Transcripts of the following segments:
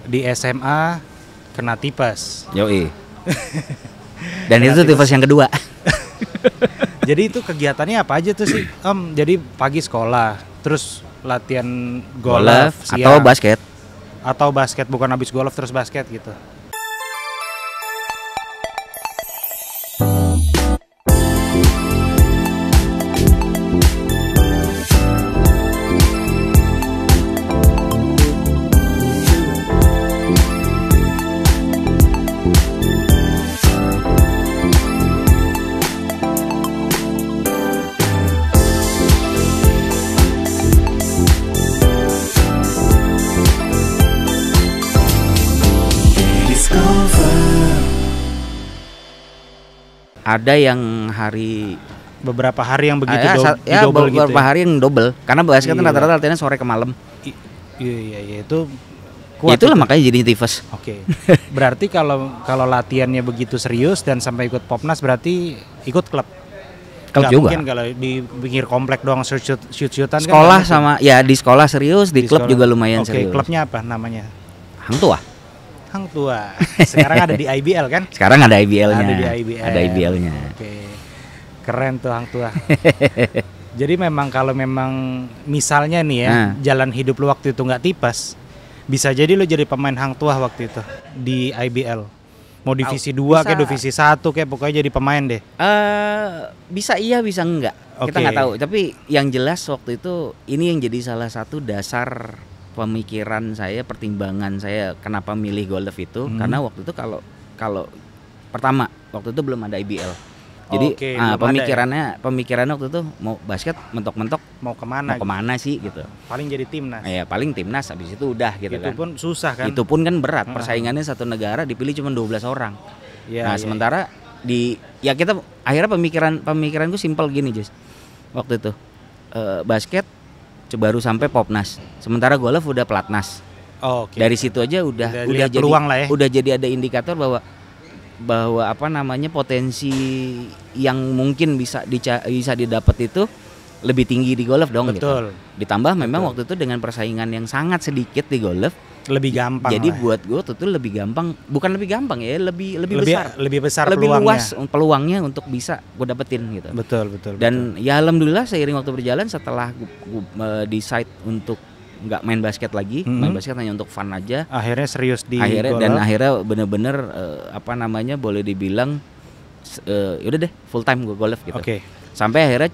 Di SMA kena tipes. Yoi. Dan itu tipes yang kedua. Jadi itu kegiatannya apa aja tuh sih Om? Jadi pagi sekolah, terus latihan golf atau basket. Atau basket, bukan habis golf terus basket gitu. Ada yang hari beberapa hari yang begitu double gitu. Beberapa hari yang double. Karena basket kan rata-rata latihannya sore ke malam. Iya itu kuat. Itulah makanya jadi tifus. Oke. Berarti kalau latihannya begitu serius dan sampai ikut Popnas berarti ikut klub. Klub juga. Mungkin kalau di pinggir komplek doang shoot-shootan sekolah kan sama ya di sekolah serius, di klub juga lumayan serius. Oke, klubnya apa namanya? Hang Tua. Hang Tua. Sekarang ada di IBL kan? Sekarang ada IBL-nya. Ada IBL-nya. Oke. Keren tuh Hang Tua. Jadi memang kalau memang misalnya nih ya, jalan hidup lu waktu itu nggak tipes, bisa jadi lu jadi pemain Hang Tua waktu itu di IBL. Mau divisi 2 kayak divisi 1 kayak pokoknya jadi pemain deh. Bisa iya, bisa enggak. Kita nggak tahu, tapi yang jelas waktu itu ini yang jadi salah satu dasar pemikiran saya, pertimbangan saya kenapa milih golf itu karena waktu itu kalau pertama waktu itu belum ada IBL. Jadi pemikirannya waktu itu mau basket mentok-mentok mau kemana sih gitu. Paling jadi timnas. Ya paling timnas, habis itu udah gitu kan. Itu pun susah kan. Itu pun kan berat, persaingannya satu negara dipilih cuma 12 orang. Sementara kita akhirnya pemikiranku simpel gini, Jess. Waktu itu basket baru sampai Popnas, sementara golf udah Platnas. Dari situ aja udah jadi peluang lah ya. Udah jadi ada indikator bahwa potensi yang mungkin bisa didapat itu lebih tinggi di golf dong. Betul. Gitu. Ditambah memang waktu itu dengan persaingan yang sangat sedikit di golf, lebih gampang. Jadi buat gue tuh lebih gampang, bukan lebih gampang ya, lebih besar, lebih peluangnya. luas peluangnya untuk bisa gue dapetin gitu. Betul. Dan ya alhamdulillah seiring waktu berjalan setelah gue decide untuk nggak main basket lagi, main basket hanya untuk fun aja. Akhirnya serius di golf. Dan akhirnya bener-bener boleh dibilang yaudah deh full time gue golf gitu. Sampai akhirnya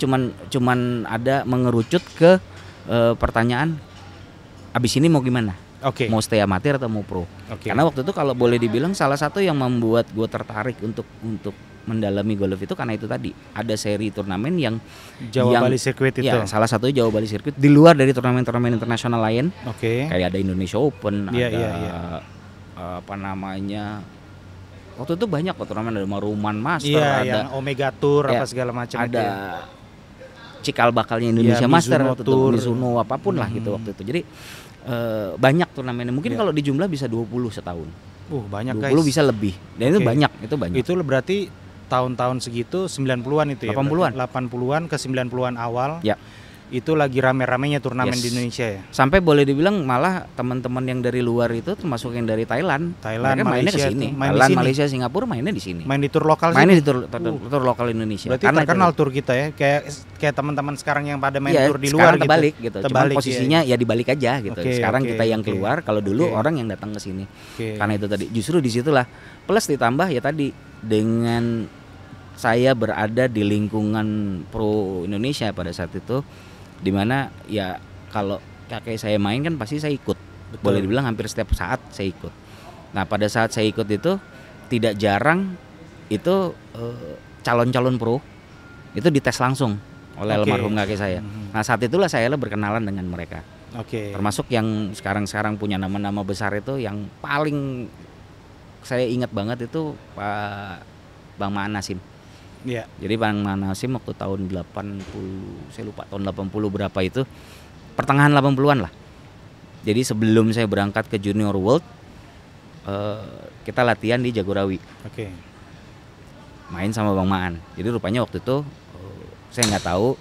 cuman ada mengerucut ke pertanyaan abis ini mau gimana? Mau stay amatir atau mau pro? Karena waktu itu kalau boleh dibilang salah satu yang membuat gue tertarik untuk mendalami golf itu karena itu tadi ada seri turnamen yang Jawa Bali Circuit itu. Ya, salah satu Jawa Bali Circuit di luar dari turnamen-turnamen internasional lain. Kayak ada Indonesia Open, waktu itu banyak turnamen, ada Maruman Master, ada yang Omega Tour apa segala macam. Ada cikal bakalnya Indonesia Master waktu itu, Mizuno apapun lah gitu waktu itu. Jadi banyak turnamennya. Mungkin kalau di jumlah bisa 20 setahun. Banyak 20 guys. Bisa lebih. Dan itu banyak. Itu berarti tahun-tahun segitu 90-an itu ya. 80-an ke 90-an awal. Ya. Itu lagi rame-ramenya turnamen di Indonesia ya. Sampai boleh dibilang malah teman-teman yang dari luar itu termasuk yang dari Thailand mereka mainnya ke sini. Thailand, Malaysia, Singapura mainnya di sini. Main di tur lokal. Mainnya di tur lokal Indonesia. Berarti karena terkenal tur kita ya. Kayak teman-teman sekarang yang pada main tur di luar gitu. Terbalik gitu. Cuman posisinya ya dibalik aja gitu. Sekarang kita yang keluar, kalau dulu orang yang datang ke sini. Karena itu tadi justru disitulah plus ditambah ya tadi dengan saya berada di lingkungan pro Indonesia pada saat itu, dimana ya kalau kakek saya main kan pasti saya ikut. Boleh dibilang hampir setiap saat saya ikut. Nah pada saat saya ikut itu tidak jarang itu calon-calon pro itu dites langsung oleh almarhum kakek saya. Nah saat itulah saya berkenalan dengan mereka. Termasuk yang sekarang punya nama-nama besar itu, yang paling saya ingat banget itu Pak Bang Maan Nasim. Jadi Bang Maan Nasim waktu tahun 80, saya lupa tahun 80 berapa itu, pertengahan 80-an lah. Jadi sebelum saya berangkat ke Junior World, kita latihan di Jagorawi. Main sama Bang Maan. Jadi rupanya waktu itu saya nggak tahu,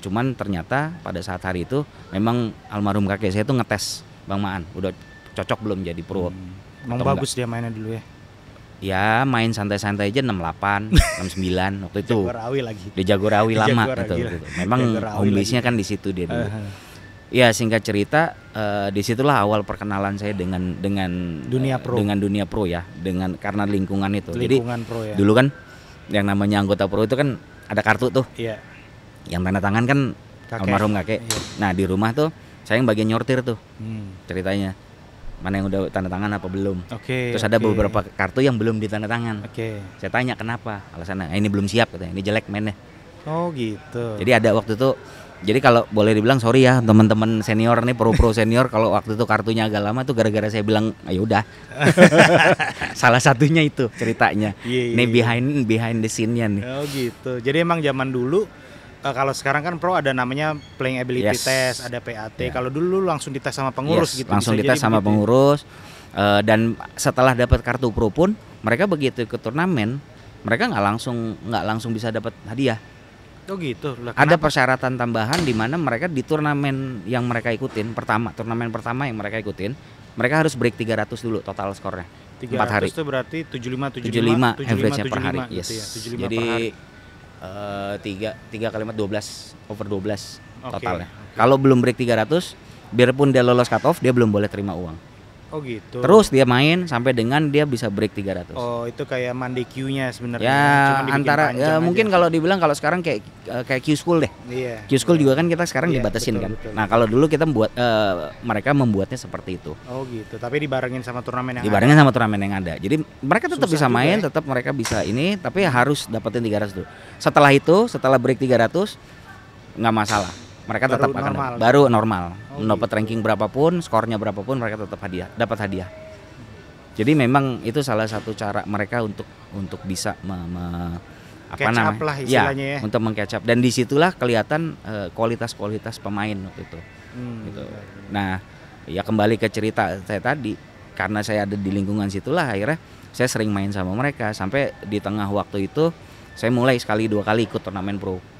cuman ternyata pada saat hari itu memang almarhum kakek saya itu ngetes Bang Maan. Udah cocok belum jadi pro. Emang bagus dia mainnya dulu ya. Ya main santai-santai aja 68, 69 waktu itu. Jagorawi lagi. Di Jagorawi lama gitu. Memang home base-nya kan di situ dia dulu. Ya singkat cerita disitulah awal perkenalan saya dengan dunia pro. Dengan dunia pro ya, karena lingkungan itu. Lingkungan jadi pro ya. dulu kan yang namanya anggota pro itu kan ada kartu tuh. Iya. Yang tanda tangan kan almarhum kakek. Iya. Nah di rumah tuh saya yang bagian nyortir tuh ceritanya. Mana yang udah tanda tangan apa belum? Terus ada beberapa kartu yang belum ditanda tangan. Saya tanya kenapa? Alasannya ini belum siap katanya. Ini jelek mainnya. Oh gitu. Jadi ada waktu itu. Jadi kalau boleh dibilang sorry ya teman-teman senior nih pro senior kalau waktu itu kartunya agak lama tuh gara-gara saya bilang ayo udah. Salah satunya itu ceritanya. Ini behind the scene-nya nih. Oh gitu. Jadi emang zaman dulu kalau sekarang kan pro ada namanya playing ability test, ada PAT. Kalau dulu langsung dites sama pengurus gitu. Langsung dites sama pengurus. Dan setelah dapat kartu pro pun mereka begitu ke turnamen mereka nggak langsung bisa dapat hadiah. Oh gitu. Ada persyaratan tambahan di mana mereka di turnamen yang mereka ikutin turnamen pertama yang mereka ikutin, mereka harus break 300 dulu total skornya. 4 hari. Itu berarti 75 average-nya per hari. Yes. Gitu ya, 75 jadi per hari. 3 kali 4 12 over 12 totalnya. Kalau belum break 300, biarpun dia lolos cut off, dia belum boleh terima uang. Oh gitu. Terus dia main sampai dengan dia bisa break 300. Oh, itu kayak Monday Q-nya sebenarnya. Ya, antara mungkin kalau dibilang kalau sekarang kayak Q School deh. Iya. Q School juga kan kita sekarang dibatasin kan. Betul. Nah, kalau dulu kita mereka membuatnya seperti itu. Oh gitu. Tapi dibarengin sama turnamen yang sama turnamen yang ada. Jadi mereka tetap bisa main, tetap mereka bisa ini, tapi harus dapetin 300 dulu. Setelah break 300 nggak masalah. Mereka tetap baru normal. Dapat ranking berapapun, skornya berapapun mereka tetap dapat hadiah. Jadi memang itu salah satu cara mereka untuk bisa untuk meng-catch up. Dan disitulah kelihatan kualitas pemain waktu itu. Gitu. Nah, ya kembali ke cerita saya tadi, karena saya ada di lingkungan situlah akhirnya saya sering main sama mereka sampai di tengah waktu itu saya mulai sekali 2 kali ikut turnamen pro.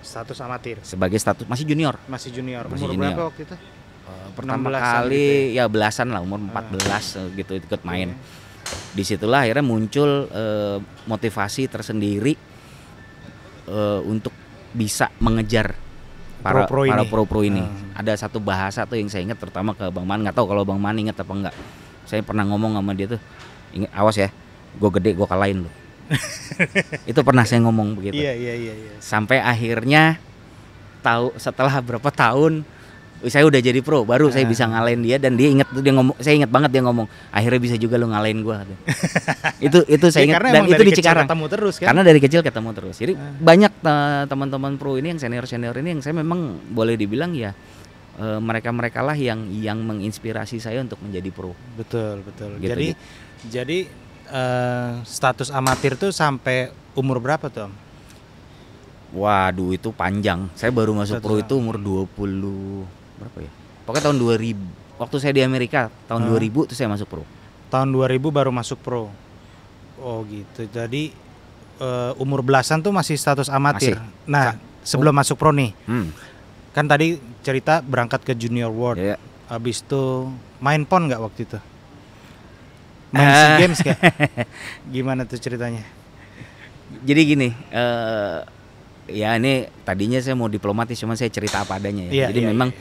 Status amatir. Sebagai status masih junior. Umur berapa waktu itu? Pertama kali gitu ya belasan lah, umur 14 gitu ikut main. Disitulah akhirnya muncul motivasi tersendiri untuk bisa mengejar para pro ini. Ada satu bahasa tuh yang saya ingat terutama ke Bang Man, nggak tahu kalau Bang Man ingat apa enggak. Saya pernah ngomong sama dia tuh, ingat, awas ya, gue gede gue kalahin lo. Itu pernah saya ngomong begitu. Iya. Sampai akhirnya setelah berapa tahun saya udah jadi pro, baru saya bisa ngalahin dia dan dia ngomong, saya ingat banget dia ngomong, akhirnya bisa juga lo ngalahin gua. itu saya ingat dan itu di Cikarang. Terus, kan? Karena dari kecil ketemu terus. Jadi banyak teman-teman pro ini yang senior ini yang saya memang boleh dibilang ya mereka lah yang menginspirasi saya untuk menjadi pro. Betul. Gitu, jadi status amatir tuh sampai umur berapa tuh Om? Waduh itu panjang. Saya baru masuk pro itu umur 20 berapa ya? Pokoknya tahun 2000. Waktu saya di Amerika tahun 2000 tuh saya masuk pro. Tahun 2000 baru masuk pro. Oh gitu. Jadi umur belasan tuh masih status amatir. Nah, sebelum masuk pro nih. Kan tadi cerita berangkat ke Junior World. Yeah. Habis itu main PON enggak waktu itu? Main SEA Games kayak gimana tuh ceritanya? Jadi gini, ya ini tadinya saya mau diplomatis, cuma saya cerita apa adanya ya. Jadi memang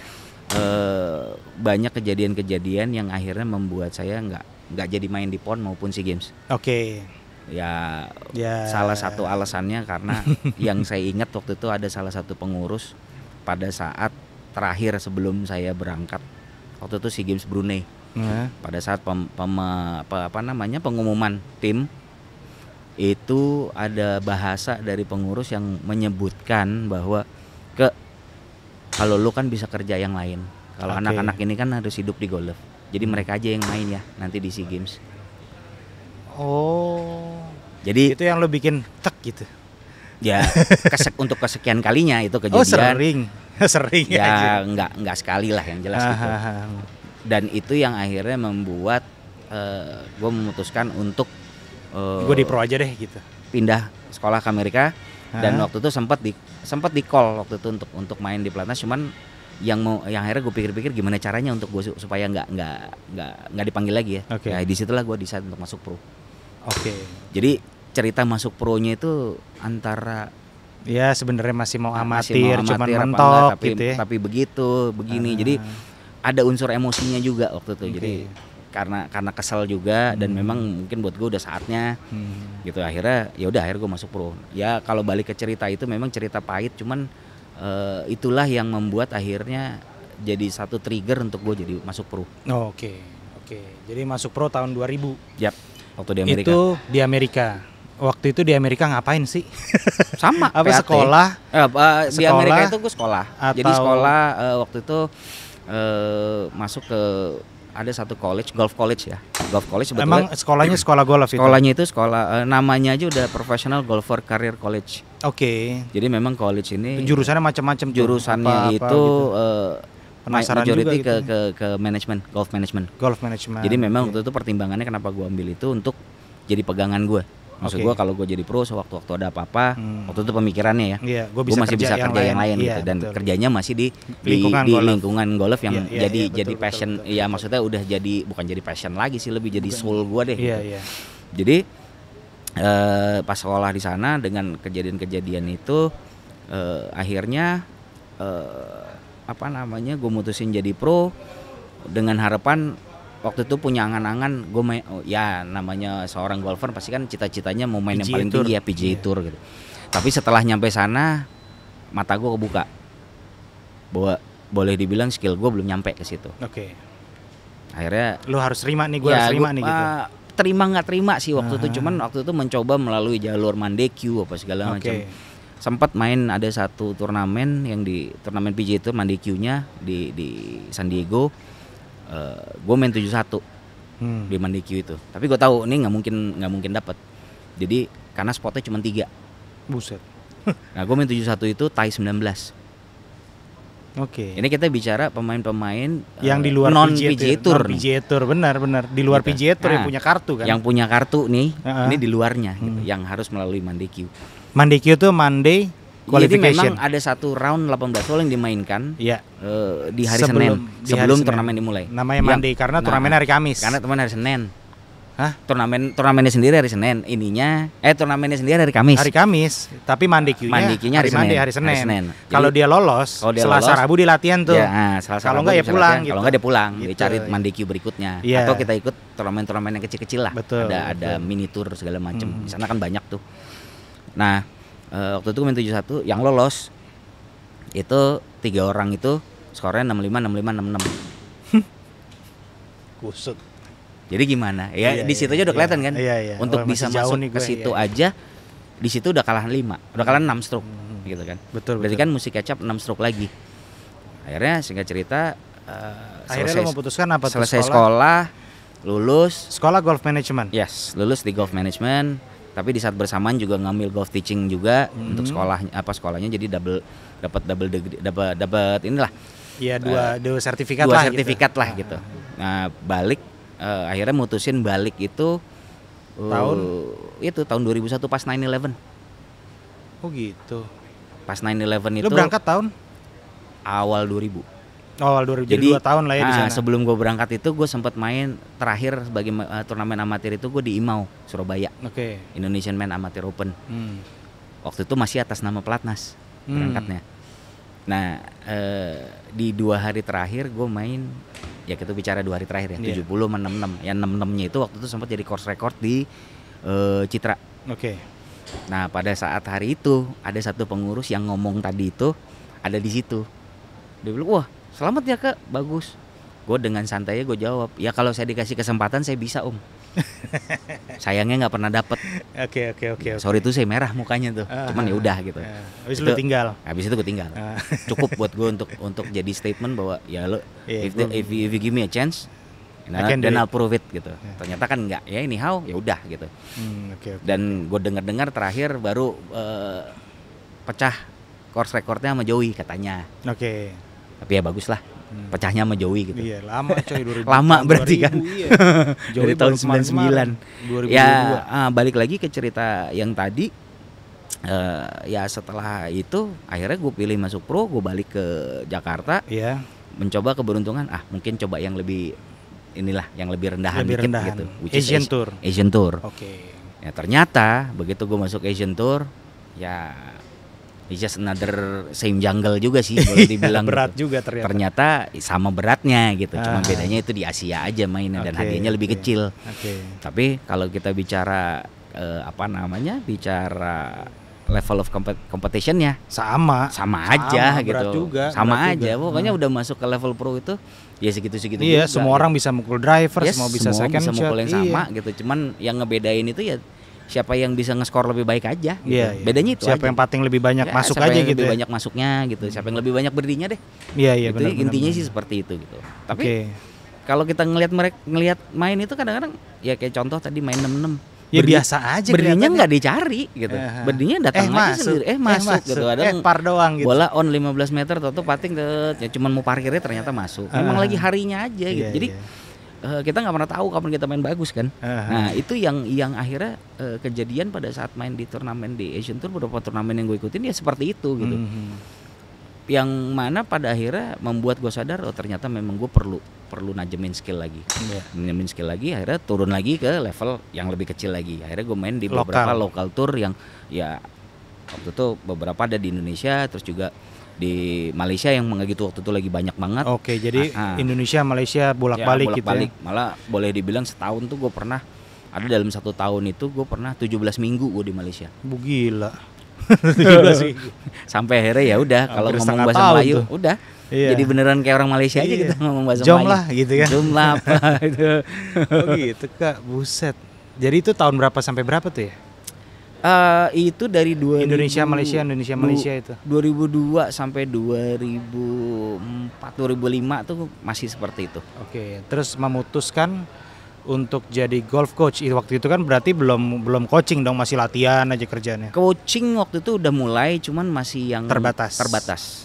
banyak kejadian-kejadian yang akhirnya membuat saya nggak jadi main di PON maupun SEA Games. Oke. Ya salah satu alasannya karena yang saya ingat waktu itu ada salah satu pengurus pada saat terakhir sebelum saya berangkat. Waktu itu SEA Games Brunei. Pada saat pengumuman tim itu ada bahasa dari pengurus yang menyebutkan bahwa kalau lu kan bisa kerja yang lain. Kalau anak-anak ini kan harus hidup di golf. Jadi mereka aja yang main ya nanti di SEA Games. Oh. Jadi itu yang lo bikin tek gitu. Ya untuk kesekian kalinya itu kejadian. Oh sering ya enggak sekali lah yang jelas gitu. Dan itu yang akhirnya membuat gue memutuskan untuk gue di pro aja deh gitu. Pindah sekolah ke Amerika dan waktu itu sempat di call waktu itu untuk main di pelatnas, cuman yang akhirnya gue pikir-pikir gimana caranya untuk gue supaya nggak dipanggil lagi ya. Okay. Ya disitulah gue decide untuk masuk pro. Oke. Jadi cerita masuk pro-nya itu antara ya sebenarnya masih mau amatir cuman mentok gitu ya. Tapi begini. Jadi ada unsur emosinya juga waktu itu. Jadi karena kesel juga dan memang mungkin buat gue udah saatnya gitu. Akhirnya gue masuk pro. Ya kalau balik ke cerita itu memang cerita pahit, cuman itulah yang membuat akhirnya jadi satu trigger untuk gue jadi masuk pro. Oke. Jadi masuk pro tahun 2000. Yap. Waktu di Amerika. Itu di Amerika. Waktu itu di Amerika ngapain sih? Sama. Apa PAT? Sekolah? Di Amerika itu gue sekolah. Atau... Jadi sekolah waktu itu masuk ke ada satu college, golf college ya. Golf college sebetulnya. Emang sekolahnya sekolah golf itu? Sekolahnya itu sekolah namanya aja udah Professional Golfer Career College. Oke. Jadi memang college ini jurusannya macam-macam. Jurusannya apa itu gitu. Penasaran majority juga gitu. ke management, golf management. Golf management. Jadi memang waktu itu pertimbangannya kenapa gue ambil itu untuk jadi pegangan gue. Maksud gue kalau gue jadi pro sewaktu-waktu ada apa-apa, waktu itu pemikirannya ya, gue masih bisa kerja yang lain gitu, dan betul. Kerjanya masih di lingkungan golf yang jadi passion, betul. Ya maksudnya udah jadi bukan jadi passion lagi sih, lebih jadi soul gue deh. Gitu. Jadi pas sekolah di sana dengan kejadian-kejadian itu, akhirnya gue mutusin jadi pro dengan harapan. Waktu itu punya angan-angan gue ya namanya seorang golfer pasti kan cita-citanya mau main PGA yang paling tinggi ya PGA Tour gitu. Tapi setelah nyampe sana mata gue kebuka bahwa boleh dibilang skill gue belum nyampe ke situ. Oke. Akhirnya lu harus terima nih, gue harus terima nih gitu. Terima nggak terima sih waktu itu, cuman waktu itu mencoba melalui jalur Mandekyu apa segala macam. Sempat main ada satu turnamen yang di turnamen PGA Tour Mandekyu-nya di San Diego. Gue main 71 di Mandekyu itu, tapi gue tahu ini nggak mungkin dapat. Jadi karena spotnya cuma 3. Buset. Nah gue main 71 itu tie 19. Oke. Ini kita bicara pemain-pemain yang di luar non PGA Tour. PGA Tour benar. Di luar gitu. PGA Tour yang punya kartu kan. Yang punya kartu nih, ini di luarnya gitu, yang harus melalui Mandekyu. Mandekyu itu Monday qualification. Jadi memang ada satu round 18 hole yang dimainkan di hari Senin sebelum turnamen dimulai. Namanya Monday karena turnamen hari Kamis. Karena turnamen hari Senin. Hah? Turnamennya sendiri hari Senin. Turnamennya sendiri hari Kamis. Hari Kamis, tapi Mandekyu-nya hari Senin. Kalau dia lolos, Selasa Rabu di latihan tuh. Ya, kalau enggak ya pulang gitu. Kalau enggak dia pulang, dia cari Mandekyu berikutnya. Atau kita ikut turnamen-turnamen yang kecil-kecil lah. Ada mini tour segala macam. Di sana kan banyak tuh. Nah, waktu itu main 71 yang lolos itu 3 orang itu skornya 65, 66. Kusut. Jadi gimana? Ya di situ aja udah kelihatan kan. Untuk bisa masuk ke situ aja di situ udah kalah 5, udah kalah 6 stroke gitu kan. Berarti kan mesti catch up 6 stroke lagi. Akhirnya singkat cerita akhirnya lo memutuskan apa? Selesai sekolah, lulus sekolah golf management. Yes, lulus di golf management. Tapi di saat bersamaan juga ngambil golf teaching juga untuk sekolahnya jadi dapat inilah. Iya, dua sertifikat lah gitu. Nah, balik akhirnya mutusin balik itu tahun 2001 pas 9/11. Oh gitu. Pas 9/11 itu. Lu berangkat tahun awal 2000. Awal 2000. Jadi 2 tahun lah ya di sana. Sebelum gue berangkat itu gue sempat main terakhir sebagai turnamen amatir itu gue di Imau, Surabaya. Indonesian Man Amateur Open. Waktu itu masih atas nama pelatnas berangkatnya. Nah, di 2 hari terakhir gue main, ya kita bicara 2 hari terakhir ya, 70 sama 66. Yang 66-nya itu waktu itu sempat jadi course record di Citra. Nah, pada saat hari itu ada satu pengurus yang ngomong tadi itu ada di situ. Dia bilang, "Wah, selamat ya Kak, bagus." Gue dengan santainya gue jawab, "Ya kalau saya dikasih kesempatan saya bisa Om." Sayangnya nggak pernah dapet. Oke. Sorry tuh saya merah mukanya tuh. Cuman ya udah gitu. Habis itu tinggal. Habis itu gue tinggal. Cukup buat gue untuk jadi statement bahwa ya lo if you give me a chance, then I'll prove it gitu. Ternyata kan enggak. Ya anyhow ya udah gitu. Dan gue dengar terakhir baru pecah course recordnya sama Joey katanya. Tapi ya bagus lah. Pecahnya sama Joey gitu. Iya, lama coy 2000. Lama berarti 2000, kan. Iya. Joey dari tahun 99. 2022. Ya, balik lagi ke cerita yang tadi. Ya setelah itu akhirnya gue pilih masuk pro, gue balik ke Jakarta, mencoba keberuntungan, mungkin coba yang lebih inilah, yang lebih rendahan dikit gitu, Asian Tour. Ya ternyata begitu gue masuk Asian Tour, ya it's just another same jungle juga sih boleh dibilang. Berat gitu. juga ternyata. Ternyata sama beratnya gitu, cuma bedanya itu di Asia aja mainnya dan hadiahnya lebih kecil. Tapi kalau kita bicara bicara level of competitionnya sama aja gitu, sama aja. Pokoknya udah masuk ke level pro itu ya segitu-segitu. Iya, juga, semua orang bisa mukul driver, semua bisa second shot, mukul yang sama gitu. Cuman yang ngebedain itu ya siapa yang bisa nge-score lebih baik aja gitu. Bedanya itu siapa aja. Yang pating lebih banyak masuk aja gitu. Lebih banyak masuknya gitu. Siapa yang lebih banyak berdirinya deh. Iya, gitu, intinya sih seperti itu gitu. Tapi kalau kita ngelihat main itu kadang-kadang ya kayak contoh tadi main 6-6. Ya biasa aja, berdirinya nggak dicari gitu. Berdirinya datang aja sendiri, masuk gitu. Ada par doang gitu. Bola on 15 meter, toto pating ya cuman mau parkirnya ternyata masuk. Memang lagi harinya aja gitu. Jadi kita nggak pernah tahu kapan kita main bagus kan. Nah itu yang akhirnya kejadian pada saat main di turnamen di Asian Tour, beberapa turnamen yang gue ikutin ya seperti itu gitu. Yang mana pada akhirnya membuat gue sadar, ternyata memang gue perlu najemin skill lagi. Najemin skill lagi, akhirnya turun lagi ke level yang lebih kecil lagi. Akhirnya gue main di beberapa lokal tour yang ya waktu itu beberapa ada di Indonesia, terus juga di Malaysia yang gitu waktu itu lagi banyak banget. Jadi Indonesia Malaysia bolak-balik gitu ya. Malah boleh dibilang setahun tuh gue pernah ada dalam 1 tahun itu gue pernah 17 minggu gue di Malaysia. Gila. Sampai akhirnya ya udah kalau ngomong bahasa Melayu udah jadi beneran kayak orang Malaysia aja kita ngomong bahasa Melayu. Jom lah gitu kan. Jom lah apa itu. Gitu Kak, buset. Jadi itu tahun berapa sampai berapa tuh ya? Itu dari 2000, Indonesia Malaysia itu 2002 sampai 2004 2005 tuh masih seperti itu. Terus memutuskan untuk jadi golf coach waktu itu kan berarti belum coaching dong, masih latihan aja kerjanya. Coaching waktu itu udah mulai, cuman masih yang terbatas.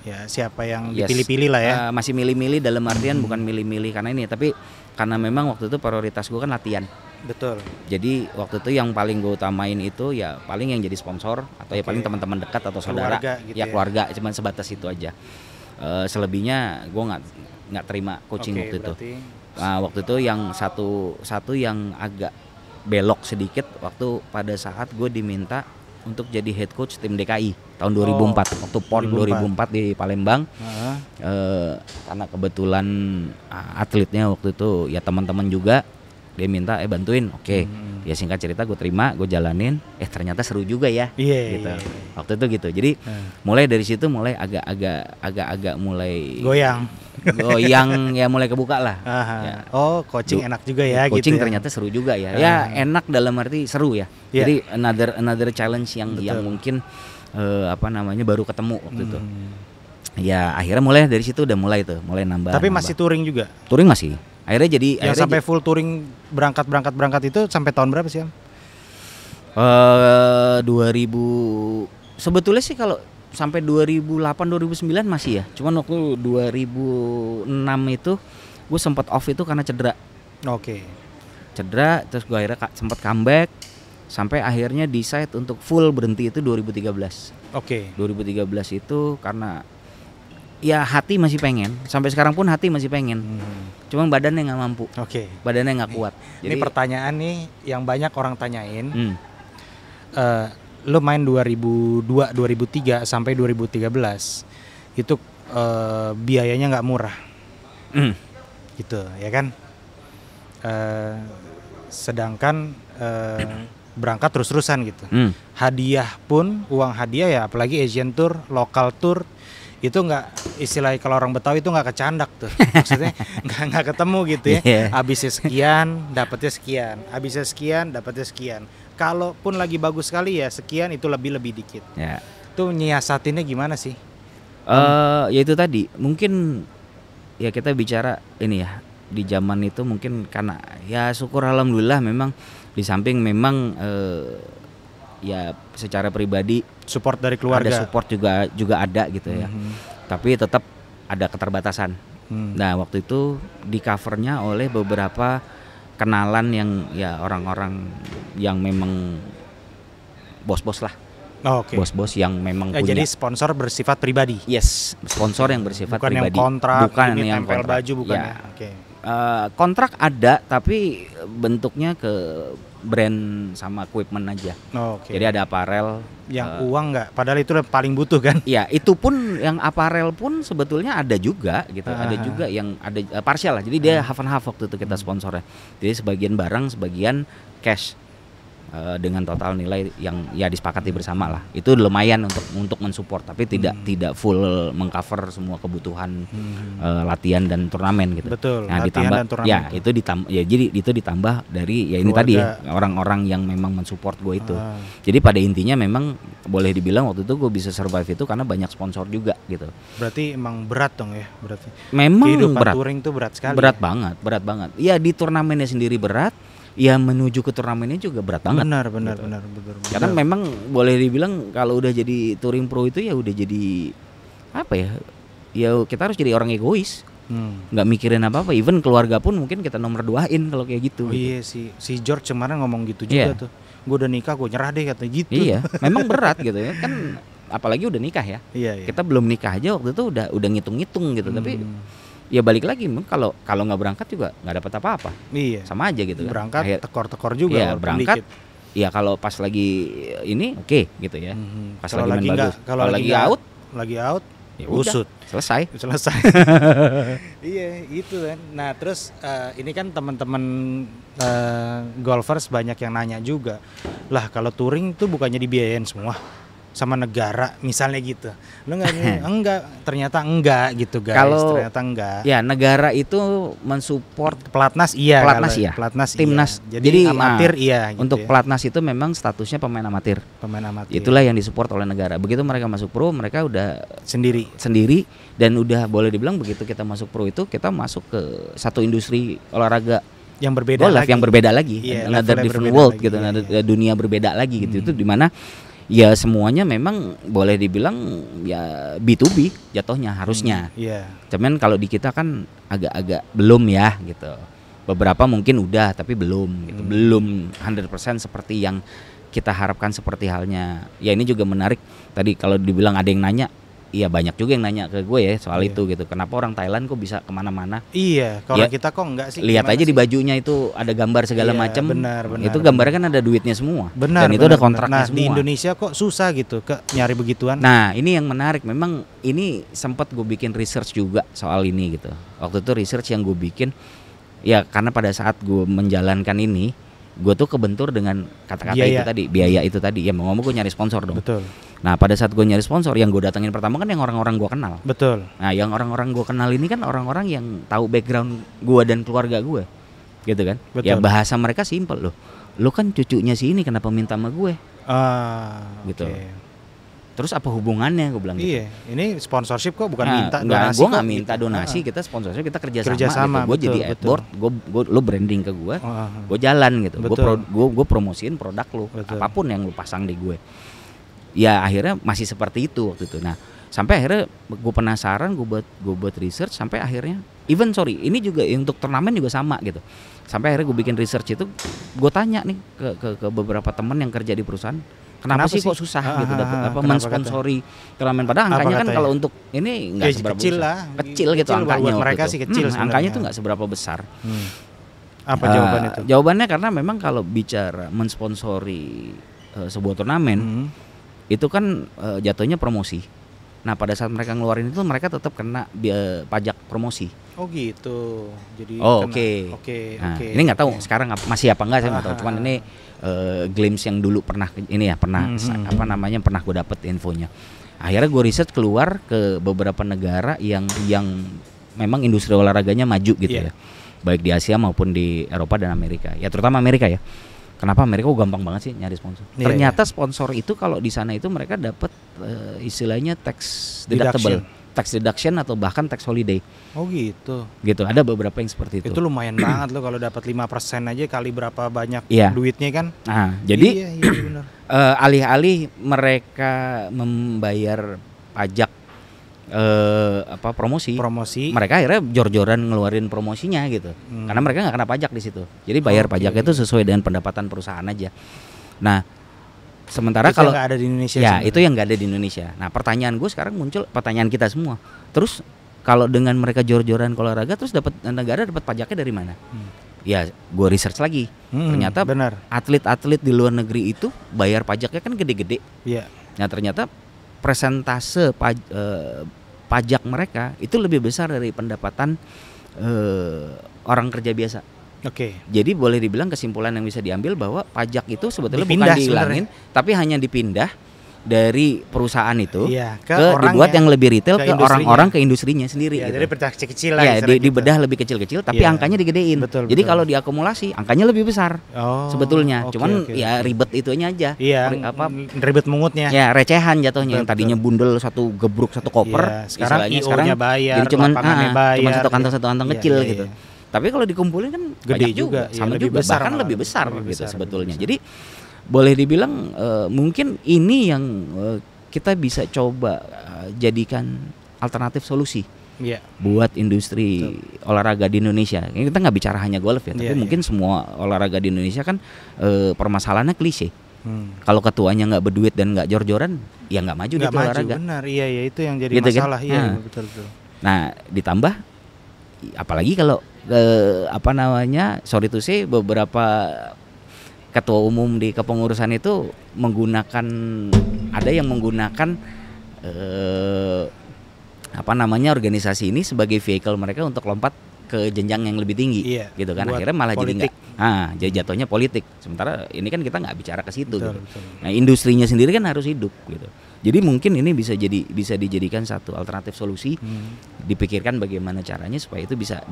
Ya siapa yang dipilih-pilih lah ya. Masih milih-milih dalam artian bukan milih-milih karena ini, tapi karena memang waktu itu prioritas gue kan latihan. Betul. Jadi waktu itu yang paling gue utamain itu ya paling yang jadi sponsor atau ya paling teman-teman dekat atau saudara, gitu ya keluarga, cuman sebatas itu aja. Selebihnya gue nggak terima coaching waktu itu. Nah, waktu itu yang satu yang agak belok sedikit waktu pada saat gue diminta untuk jadi head coach tim DKI tahun 2004 waktu PON 2004 di Palembang. Karena kebetulan atletnya waktu itu ya teman-teman juga, dia minta bantuin. Ya singkat cerita gue terima, gue jalanin. Ternyata seru juga ya. Gitu. Waktu itu gitu. Jadi mulai dari situ mulai agak mulai goyang ya, mulai kebuka lah. Ya. Coaching enak juga ya. Coaching gitu ternyata seru juga ya. Ya enak dalam arti seru ya. Jadi another challenge yang mungkin baru ketemu waktu itu. Ya akhirnya mulai dari situ udah mulai nambah. Tapi masih touring juga? Touring masih. Akhirnya jadi yang sampai full touring berangkat itu sampai tahun berapa sih, Am? 2000 sebetulnya sih kalau sampai 2008 2009 masih ya. Cuman waktu 2006 itu gue sempat off itu karena cedera. Cedera, terus gue akhirnya sempat comeback sampai akhirnya decide untuk full berhenti itu 2013. 2013 itu karena ya hati masih pengen, sampai sekarang pun hati masih pengen. Cuman badannya nggak mampu. Badannya nggak kuat. Ini pertanyaan nih yang banyak orang tanyain. Lo main 2002, 2003 sampai 2013 itu biayanya nggak murah, gitu ya kan? Sedangkan berangkat terus-terusan gitu. Hadiah pun, uang hadiah ya, apalagi Asian Tour, lokal tour itu nggak, istilahnya kalau orang Betawi itu nggak kecandak tuh, maksudnya nggak ketemu gitu ya. Habisnya sekian, dapatnya sekian, habisnya sekian, dapatnya sekian. Kalaupun lagi bagus sekali ya sekian, itu lebih dikit. Tuh nyiasatinnya gimana sih? Ya itu tadi, mungkin ya kita bicara ini ya, di zaman itu mungkin karena ya syukur alhamdulillah memang di samping memang ya secara pribadi support dari keluarga, ada support juga ada gitu ya. Tapi tetap ada keterbatasan. Nah waktu itu di covernya oleh beberapa kenalan yang ya orang-orang yang memang bos-bos lah. Bos-bos yang memang punya. Jadi sponsor bersifat pribadi. Yes, sponsor yang bersifat bukan pribadi. Yang kontrak, bukan ini yang tempel kontrak. baju bukan ya. Oke. Kontrak ada tapi bentuknya ke brand sama equipment aja. Jadi ada aparel yang uang nggak, padahal itu paling butuh kan? Ya, itu pun yang aparel pun sebetulnya ada juga gitu. Ada juga yang ada partial lah. Jadi dia half and half waktu itu kita sponsornya. Jadi sebagian barang, sebagian cash. Dengan total nilai yang ya disepakati bersama lah. Itu lumayan untuk mensupport, tapi tidak full mengcover semua kebutuhan latihan dan turnamen gitu. Betul. Nah, ditambah dan turnamen ya itu ditambah ya, jadi itu ditambah dari ya ini tadi ya, orang-orang yang memang mensupport gue itu. Jadi pada intinya memang boleh dibilang waktu itu gue bisa survive itu karena banyak sponsor juga gitu. Berarti emang berat dong ya, berarti. Memang kehidupan berat. Touring tuh berat sekali. Berat banget. Ya di turnamennya sendiri berat. Ya menuju ke turnamennya juga berat banget. Benar. Karena memang boleh dibilang kalau udah jadi touring pro itu ya udah jadi apa ya? Ya kita harus jadi orang egois. Nggak mikirin apa-apa. Even keluarga pun mungkin kita nomor 2-in kalau kayak gitu. Oh iya sih. Si George kemarin ngomong gitu juga tuh. Gue udah nikah, gue nyerah deh katanya gitu. Iya, memang berat gitu ya. Kan apalagi udah nikah ya. Iya. Kita belum nikah aja waktu itu udah ngitung-ngitung gitu. Tapi ya balik lagi kalau nggak berangkat juga nggak dapat apa-apa. Iya. Sama aja gitu. Berangkat tekor-tekor juga. Iya, berangkat. Ya kalau pas lagi ini oke gitu ya. Pas kalo lagi main bagus. Kalau lagi out ya usut. Selesai. Iya, itu kan. Nah, terus ini kan teman-teman golfers banyak yang nanya juga. Lah, kalau touring tuh bukannya dibiayain semua sama negara misalnya gitu. Lo enggak, ternyata enggak gitu guys. Ternyata enggak. Ya, negara itu mensupport pelatnas iya. Pelatnas timnas. Iya. Jadi amatir iya gitu. Untuk pelatnas itu memang statusnya pemain amatir. Itulah yang disupport oleh negara. Begitu mereka masuk pro, mereka udah sendiri dan udah boleh dibilang begitu kita masuk pro itu kita masuk ke satu industri olahraga yang berbeda lagi. Another different world gitu. Dunia berbeda lagi gitu. Itu dimana ya semuanya memang boleh dibilang ya B2B jatuhnya harusnya. Cuman kalau di kita kan agak-agak belum ya gitu. Beberapa mungkin udah tapi belum gitu. Belum 100% seperti yang kita harapkan seperti halnya. Ya ini juga menarik tadi kalau dibilang ada yang nanya. Iya banyak juga yang nanya ke gue ya soal itu gitu. Kenapa orang Thailand kok bisa kemana-mana? Iya, kalau kita kok enggak sih. Lihat aja di bajunya itu ada gambar segala macam. Itu gambarnya kan ada duitnya semua. Dan itu ada kontraknya semua. Di Indonesia kok susah gitu nyari begituan. Nah ini yang menarik. Memang ini sempat gue bikin research juga soal ini gitu. Waktu itu research yang gue bikin ya karena pada saat gue menjalankan ini gue tuh kebentur dengan kata-kata biaya itu tadi ya mau ngomong gue nyari sponsor dong. Betul. Nah pada saat gue nyari sponsor yang gue datengin pertama kan yang orang-orang gue kenal. Betul. Nah yang orang-orang gue kenal ini kan orang-orang yang tahu background gue dan keluarga gue gitu kan. Betul. Ya bahasa mereka simpel loh. Lo kan cucunya si ini kenapa minta sama gue gitu. Terus apa hubungannya gue bilang iya gitu. Ini sponsorship kok bukan minta donasi. Gue nggak minta donasi, kita sponsorship, kita kerjasama gitu. Gue jadi adboard, lo branding ke gue, gue jalan gitu. Gue promosiin produk lo, apapun yang lo pasang di gue. Ya akhirnya masih seperti itu waktu itu. Nah sampai akhirnya gue penasaran, gue buat research sampai akhirnya ini juga untuk turnamen juga sama gitu. Sampai akhirnya gue bikin research itu, gue tanya nih ke beberapa teman yang kerja di perusahaan. Kenapa sih kok susah gitu dapat mensponsori turnamen padahal angkanya kan kalau untuk ini nggak seberapa kecil gitu angkanya mereka sih kecil angkanya tuh nggak seberapa besar. Apa jawabannya itu? Jawabannya karena memang kalau bicara mensponsori sebuah turnamen itu kan jatuhnya promosi. Nah pada saat mereka ngeluarin itu mereka tetap kena pajak promosi. Oh gitu. Jadi Oke. Ini nggak tahu sekarang masih apa enggak saya nggak tahu. Cuman ini glimpse yang dulu pernah pernah gue dapet infonya. Akhirnya gue riset keluar ke beberapa negara yang memang industri olahraganya maju gitu ya. Baik di Asia maupun di Eropa dan Amerika. Ya terutama Amerika ya. Kenapa Amerika gampang banget sih nyari sponsor? Ternyata sponsor itu kalau di sana itu mereka dapat istilahnya tax deductible. Tax deduction atau bahkan tax holiday. Oh gitu. Gitu, ada beberapa yang seperti itu. Itu lumayan banget loh kalau dapat 5% aja kali berapa banyak duitnya kan. Nah, jadi bener. Alih-alih mereka membayar pajak promosi, mereka akhirnya jor-joran ngeluarin promosinya gitu. Karena mereka nggak kena pajak di situ. Jadi bayar pajaknya itu sesuai dengan pendapatan perusahaan aja. Nah, Sementara itu kalau nggak ada di Indonesia. Ya, sebenarnya itu yang nggak ada di Indonesia. Nah, pertanyaan gue sekarang muncul, pertanyaan kita semua. Terus kalau dengan mereka jor-joran olahraga, terus negara dapat pajaknya dari mana? Ya, gue research lagi. Ternyata benar. Atlet-atlet di luar negeri itu bayar pajaknya kan gede-gede. Iya. Nah, ternyata persentase pajak mereka itu lebih besar dari pendapatan orang kerja biasa. Oke. Jadi boleh dibilang kesimpulan yang bisa diambil bahwa pajak itu sebetulnya bukan dihilangin, tapi hanya dipindah dari perusahaan itu dibuat yang lebih retail ke orang-orang, ke industrinya sendiri. Ya, gitu. Jadi kecil lah. Ya, dibedah lebih kecil-kecil, tapi angkanya digedein. Jadi kalau diakumulasi, angkanya lebih besar. Sebetulnya, cuman ya ribet itunya aja. Iya. Ribet mungutnya. Ya, recehan jatuhnya. Yang tadinya bundel satu gebruk satu koper, sekarang bayar, jadi cuman satu kantong kecil gitu. Tapi kalau dikumpulin kan gede juga, sama juga, bahkan lebih besar gitu sebetulnya. Jadi boleh dibilang mungkin ini yang kita bisa coba jadikan alternatif solusi buat industri olahraga di Indonesia. Kita nggak bicara hanya golf ya, tapi mungkin semua olahraga di Indonesia kan permasalahannya klise. Kalau ketuanya nggak berduit dan nggak jor-joran, ya nggak maju di olahraga. Benar, iya itu yang jadi gitu masalah. Kan? Iya, betul. Nah, ditambah apalagi kalau sorry to say, beberapa ketua umum di kepengurusan itu ada yang menggunakan organisasi ini sebagai vehicle mereka untuk lompat ke jenjang yang lebih tinggi, gitu kan. Akhirnya malah politik. Jadi jatuhnya politik. Sementara ini kan kita nggak bicara ke situ. Betul. Nah, industrinya sendiri kan harus hidup gitu. Jadi mungkin ini bisa dijadikan satu alternatif solusi. Dipikirkan bagaimana caranya supaya itu bisa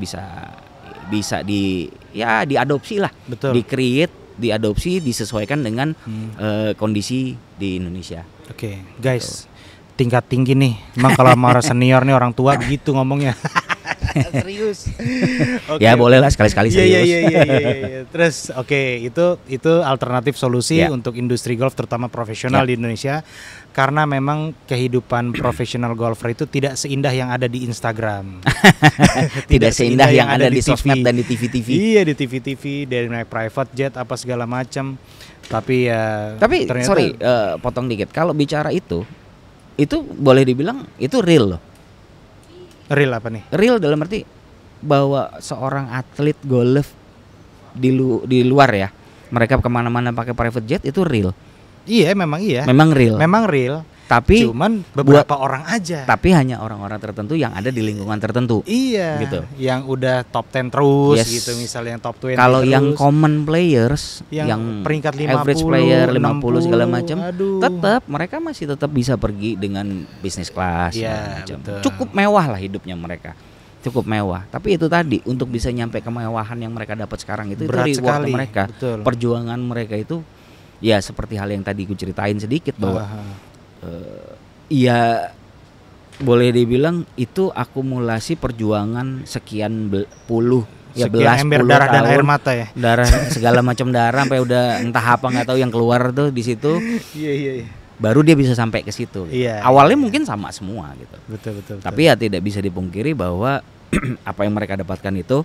diadopsi lah, diadopsi, disesuaikan dengan kondisi di Indonesia. Oke, guys, tingkat tinggi nih. Emang kalau sama orang senior nih, orang tua begitu ngomongnya. Serius. Ya boleh lah sekali-sekali serius. Iya. Terus itu alternatif solusi untuk industri golf terutama profesional di Indonesia, karena memang kehidupan profesional golfer itu tidak seindah yang ada di Instagram. tidak seindah yang ada di sosmed dan di TV-TV. Iya, di TV-TV, dari naik private jet apa segala macam. Tapi ternyata, sorry, potong dikit. Kalau bicara itu boleh dibilang itu real loh. Real apa nih? Real dalam arti bahwa seorang atlet golf di luar ya, mereka kemana-mana pakai private jet itu real. Iya, memang iya. Memang real. Tapi cuman beberapa orang aja. Tapi hanya orang-orang tertentu yang ada di lingkungan tertentu. Iya. Gitu. Yang udah top 10 terus gitu, misalnya yang top 20. Kalau yang common players, yang peringkat 50, average player 50 segala macam, tetap mereka masih tetap bisa pergi dengan bisnis kelas. Cukup mewah lah hidupnya mereka. Cukup mewah. Tapi itu tadi, untuk bisa nyampe kemewahan yang mereka dapat sekarang itu reward sekali. Mereka. Betul. Perjuangan mereka itu ya seperti hal yang tadi gue ceritain sedikit bahwa ya boleh dibilang itu akumulasi perjuangan sekian puluh ember darah tahun, dan air mata ya. Darah segala macam darah sampai udah entah apa nggak tahu yang keluar tuh di situ. Iya. Baru dia bisa sampai ke situ. Gitu. Awalnya mungkin sama semua gitu. Betul. Tapi ya tidak bisa dipungkiri bahwa apa yang mereka dapatkan itu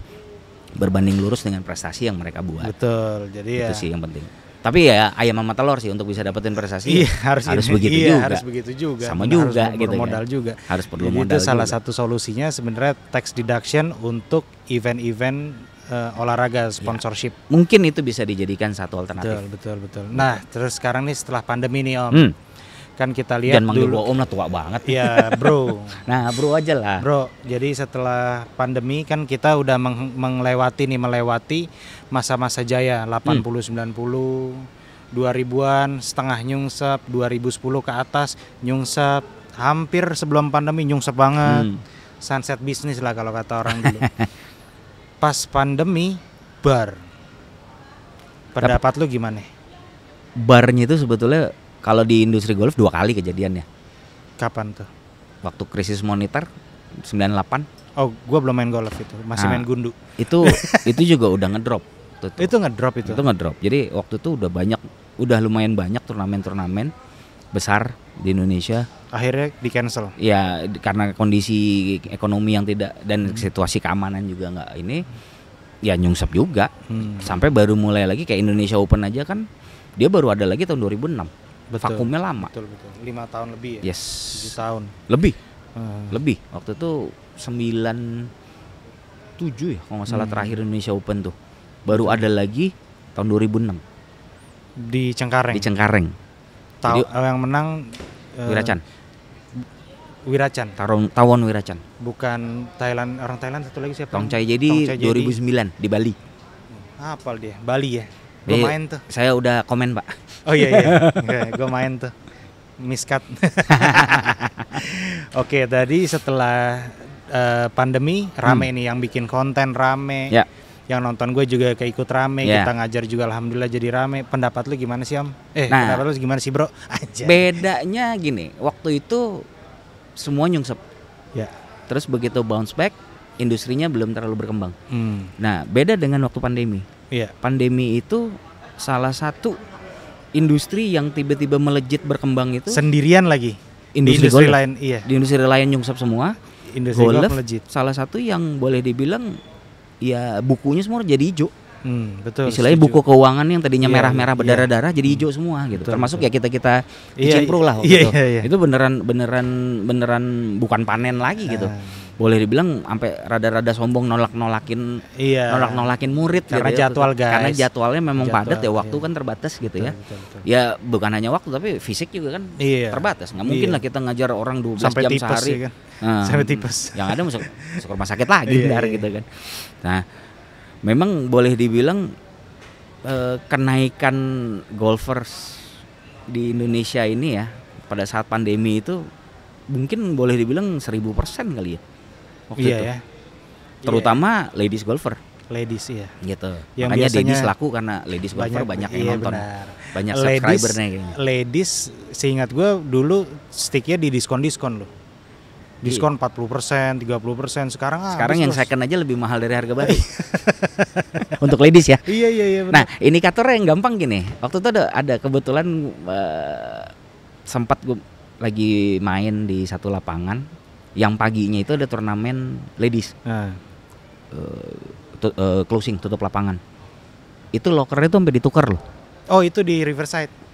berbanding lurus dengan prestasi yang mereka buat. Betul. Jadi itu sih yang penting. Tapi ya ayam sama telur sih untuk bisa dapetin prestasi. Harus begitu juga. Sama juga harus gitu modal kan. juga. Harus perlu jadi modal. Itu salah satu solusinya sebenarnya tax deduction untuk event-event olahraga sponsorship. Ya. Mungkin itu bisa dijadikan satu alternatif. Betul. Nah, terus sekarang nih setelah pandemi nih Om. Kan kita lihat dan manggil gua Om lah tua banget. Ya, Bro. Nah, Bro aja lah. Bro, jadi setelah pandemi kan kita udah melewati masa-masa jaya 80 90 2000-an setengah nyungsep, 2010 ke atas nyungsep, hampir sebelum pandemi nyungsep banget. Sunset bisnis lah kalau kata orang dulu. Pas pandemi bar. Pendapat lu gimana? Barnya itu sebetulnya kalau di industri golf 2 kali kejadiannya. Kapan tuh? Waktu krisis moneter 98. Oh, gua belum main golf itu, masih main gundu. Itu juga udah ngedrop. Itu ngedrop. Jadi waktu itu udah lumayan banyak turnamen besar di Indonesia. Akhirnya di cancel. Ya, karena kondisi ekonomi yang tidak dan situasi keamanan juga nggak ini, ya nyungsep juga. Sampai baru mulai lagi kayak Indonesia Open aja kan, dia baru ada lagi tahun 2006. Vakumnya lama. Betul. 5 tahun lebih ya. Yes. 7 tahun. Lebih. Lebih. Waktu itu 97 ya kalau nggak salah terakhir Indonesia Open tuh. Baru ada lagi tahun 2006 di Cengkareng. Jadi, yang menang Wiracan. Tawon Wiracan. Bukan Thailand, orang Thailand satu lagi siapa? Tongchai Jadi 2009 di Bali. Hafal dia, Bali ya. Gue main tuh. Saya udah komen, Pak. Oh iya. Gue main tuh. Miskat. Oke, tadi setelah pandemi rame nih, yang bikin konten rame. Ya. Yang nonton gue juga keikut rame, kita ngajar juga alhamdulillah jadi rame. Pendapat lu gimana sih, Om? Pendapat lu gimana sih, Bro? Aja. Bedanya gini, waktu itu semua nyungsep. Ya. Terus begitu bounce back, industrinya belum terlalu berkembang. Nah, beda dengan waktu pandemi. Iya. Pandemi itu salah satu industri yang tiba-tiba melejit berkembang itu sendirian lagi. Industri lain, iya. Di industri lain nyungsep semua. Industri golf melejit. Salah satu yang boleh dibilang ya bukunya semua jadi hijau. Betul. Istilahnya buku keuangan yang tadinya merah-merah berdarah-darah jadi hijau semua gitu. Betul, termasuk ya kita kicimpru lah waktu itu. Itu beneran bukan panen lagi gitu. Boleh dibilang sampai rada-rada sombong nolak-nolakin murid karena gitu, jadwal guys. Karena jadwalnya memang padat ya, waktu kan terbatas gitu ya. Betul. Ya bukan hanya waktu tapi fisik juga kan terbatas. Nggak mungkin lah kita ngajar orang 12 sampai jam tipes, sehari. Ya kan? Sampai tipes. Yang ada masuk rumah sakit lagi gitu kan. Nah, memang boleh dibilang kenaikan golfers di Indonesia ini ya pada saat pandemi itu mungkin boleh dibilang 1000% kali ya. Waktu itu. Ya. Terutama ladies golfer. Ladies iya. Gitu. Yang makanya ladies laku karena ladies golfer banyak yang nonton. Benar. Banyak subscribernya kayaknya. Ladies seingat gue dulu sticknya di diskon loh. Diskon 40%, 30%. Sekarang yang second aja lebih mahal dari harga baru. Untuk ladies ya. Iya benar. Nah, indikatornya yang gampang gini. Waktu itu ada kebetulan sempat gue lagi main di satu lapangan yang paginya itu ada turnamen ladies. Closing tutup lapangan. Itu lokernya tuh sampai ditukar loh. Oh, itu di Riverside.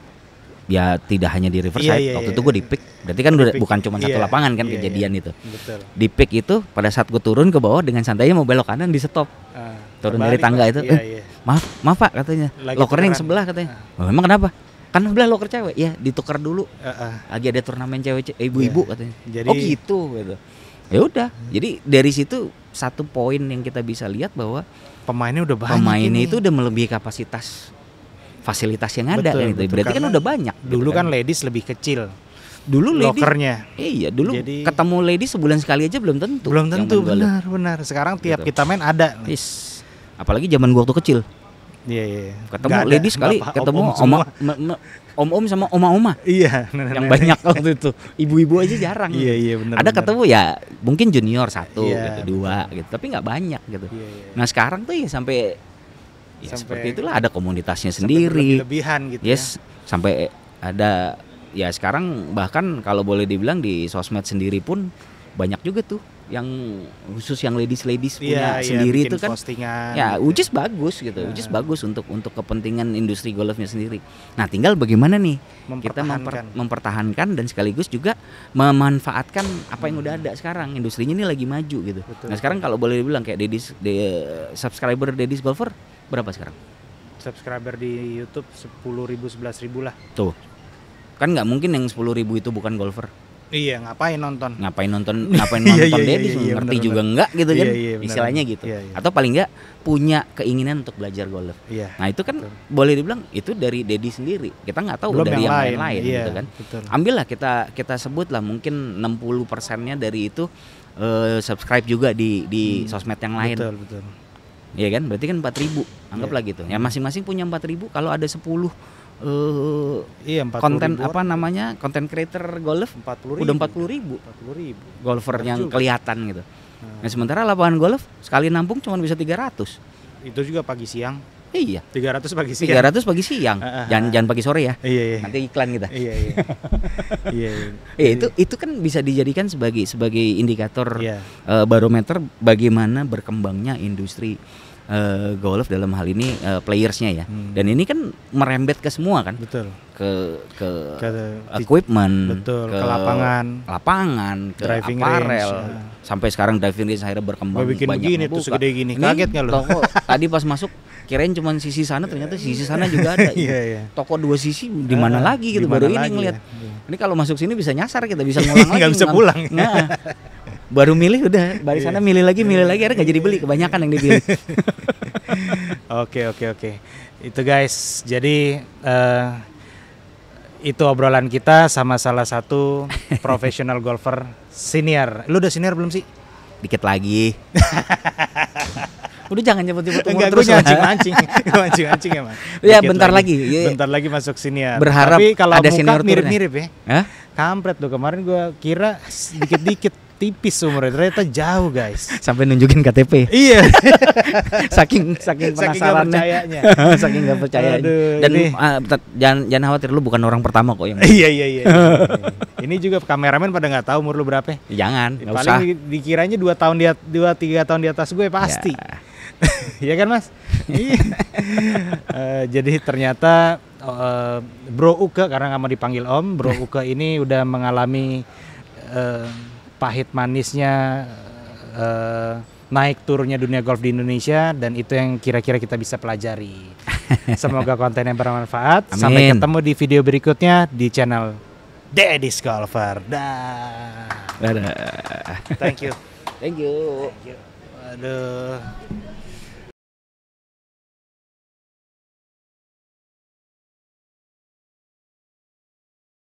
Ya tidak hanya di Riverside. Waktu itu gue di pick. Berarti kan bukan cuma satu lapangan kan kejadian itu. Betul. Di pick itu pada saat gue turun ke bawah dengan santainya mau belok kanan di stop. Turun dari tangga itu. Maaf Pak katanya. Lokernya yang sebelah katanya. Memang kenapa? Kan sebelah loker cewek. Ya ditukar dulu. Lagi ada turnamen cewek ibu-ibu katanya. Jadi, oh gitu. Ya udah. Jadi dari situ satu poin yang kita bisa lihat bahwa pemainnya udah banyak. Pemainnya itu udah melebihi kapasitas fasilitas yang ada kan itu. Berarti kan udah banyak. Dulu kan ladies lebih kecil. Dulu lokernya. Iya, dulu ketemu ladies sebulan sekali aja belum tentu. Belum tentu, benar. Sekarang tiap kita main ada. Apalagi zaman gua waktu kecil. Iya. Ketemu ladies sekali, ketemu om sama oma-oma. Iya, yang banyak waktu itu. Ibu-ibu aja jarang. Iya, benar. Ada ketemu ya mungkin junior 1 gitu, 2 gitu, tapi nggak banyak gitu. Nah, sekarang tuh ya sampai seperti itulah, ada komunitasnya sendiri. Lebihan gitu sampai ada ya sekarang bahkan kalau boleh dibilang di sosmed sendiri pun banyak juga tuh yang khusus yang ladies punya sendiri itu kan postingan, ya which is bagus gitu, which is bagus untuk kepentingan industri golfnya sendiri. Nah, tinggal bagaimana nih kita mempertahankan dan sekaligus juga memanfaatkan apa yang udah ada sekarang. Industrinya ini lagi maju gitu. Nah, sekarang kalau boleh dibilang kayak subscriber ladies golfer berapa sekarang? Subscriber di YouTube 10.000 11.000 lah. Tuh. Kan nggak mungkin yang 10.000 itu bukan golfer. Iya, ngapain nonton ladies, ngerti juga enggak gitu kan, istilahnya gitu. Atau paling enggak punya keinginan untuk belajar golf. Nah, itu kan boleh dibilang itu dari Dedi sendiri. Kita nggak tahu dari yang lain gitu kan. Ambillah kita sebut lah mungkin 60%-nya dari itu subscribe juga di sosmed yang lain. Betul. Iya kan? Berarti kan 4.000. Anggaplah gitu. Ya masing-masing punya 4.000, kalau ada 10 konten apa namanya konten creator golf 40.000. Udah 40.000 golfer yang kelihatan gitu. Nah, sementara lapangan golf sekali nampung cuma bisa 300. Itu juga pagi siang. Iya. 300 pagi siang. Jangan pagi sore ya. Iya. Nanti iklan kita. Iya. Itu kan bisa dijadikan sebagai indikator barometer bagaimana berkembangnya industri golf dalam hal ini playersnya ya. Dan ini kan merembet ke semua kan. Betul. Ke equipment, betul, ke lapangan, ke driving apparel. Range, sampai sekarang driving range akhirnya berkembang bikin banyak. Begini tuh segede gini. Kaget nggak lo? Toko tadi pas masuk kirain cuma sisi sana, ternyata sisi sana juga ada. Iya. Toko 2 sisi di mana lagi gitu, baru ini ngeliat. Ya. Ini kalau masuk sini bisa nyasar, kita bisa ngulang lagi. Nggak bisa pulang. Nah, baru milih udah barisannya milih lagi akhirnya nggak jadi beli, kebanyakan yang dipilih. Oke. Itu guys, jadi itu obrolan kita sama salah satu profesional golfer senior. Lu udah senior belum sih? Dikit lagi. Udah jangan nyebut-nyebut umur terus. Mancing emang. Ya bentar lagi. Bentar lagi masuk senior. Berharap tapi kalau ada muka senior mirip-mirip ya. Hah? Kampret tuh, kemarin gua kira dikit-dikit tipis umurnya, ternyata jauh guys. Sampai nunjukin KTP. Iya. saking penasarannya. Saking nggak percaya. Dan jangan khawatir, lu bukan orang pertama kok yang. Iya. Ini juga kameramen pada nggak tahu umur lu berapa. Jangan, nggak usah. Paling dikiranya 2-3 tahun di atas gue pasti. Iya kan Mas? Jadi ternyata Bro Uke, karena nggak mau dipanggil Om, Bro Uke ini udah mengalami pahit manisnya naik turunnya dunia golf di Indonesia, dan itu yang kira-kira kita bisa pelajari. Semoga kontennya bermanfaat. Amin. Sampai ketemu di video berikutnya di channel Deddy's Golfer. Dah. Dadah. Thank you. Thank you. Aduh.